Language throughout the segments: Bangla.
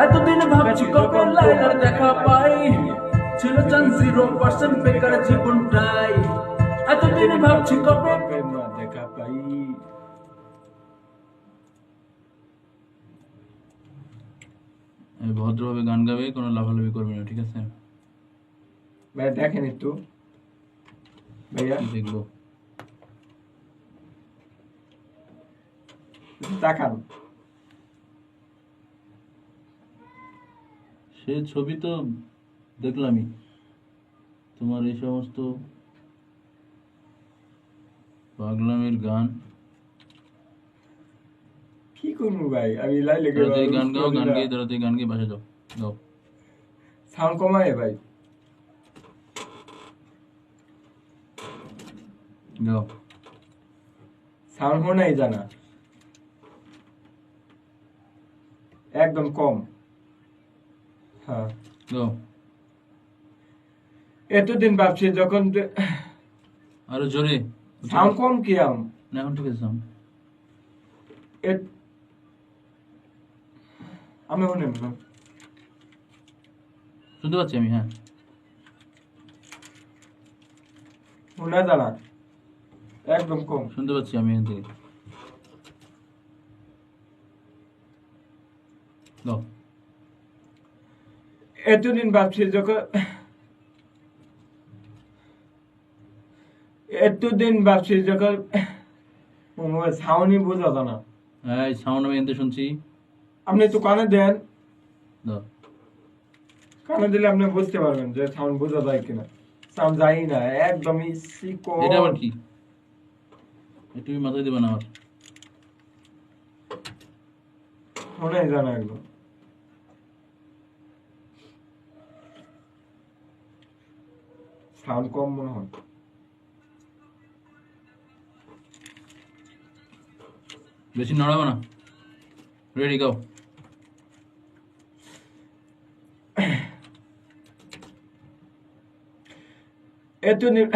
এতদিন ভাবছি কবে লাইলার দেখা পাই, ছিল চান্স 0% বেকার জীবনটাই। এতদিন ভাবছি কবে না দেখা পাই। ভদ্রভাবে গান গাবে, কোনো লাফালাফি করবে না, ঠিক আছে? ভাই দেখেন একটু ভাইয়া, কি দেখবো? তাকান। সে ছবি তো দেখলামই, তোমার এই সমস্ত পাগলামের গান। কি করবো ভাই, আমি লাইলে তাড়াতাড়ি গান গাও, গান গিয়ে তাড়াতাড়ি গান গিয়ে বাসা যাও, গাও। সাউন্ড কমায় ভাই, গাও। সাউন্ড শোনাই জানা, একদম কম। হ্যাঁ, গাও। এতদিন ভাবছি যখন আরো জোরে। সাউন্ড কম কি না, এখন ঠিক আছে সাউন্ড। আমি শুনেন না, শুনতে পাচ্ছি আমি, হ্যাঁ। শোনা জানা একদম কম। শুনতে পাচ্ছি আমি এখান থেকে। গাও। এতদিন ভাবছি যখন সাউন্ডই বোঝা জানা। এই সাউন্ড আমি এনতে শুনছি। আপনি একটু কানে দেন, দাও। কানে দিলে আপনি বুঝতে পারবেন যে সাউন্ড বোঝা যায় কিনা। সাউন্ড যাই না, একদমই সিকো। এটা আবার কি? তুমি মাথায় দেবে না আমার। শোনাই জানা একদম। সাউন্ড কম মনে হয়। বেশি নড়াবো না। রেডি, গাও। এতদিন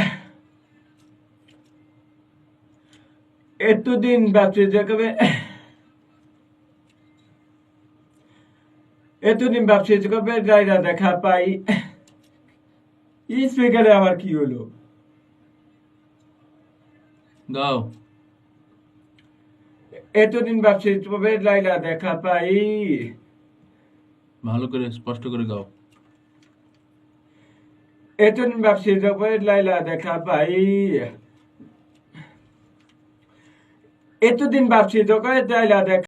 ভাবছি যে কবে জায়গা দেখা পাই। স্পিকারে আবার কি হলো? গাও। এতদিন ভাবছি তবে লাইলা দেখা পাই। ভালো করে স্পষ্ট করে গাও। এতদিন ভাবছি তবে লাইলা দেখা পাই। এতদিন ভাবছি তবে লাইলা দেখা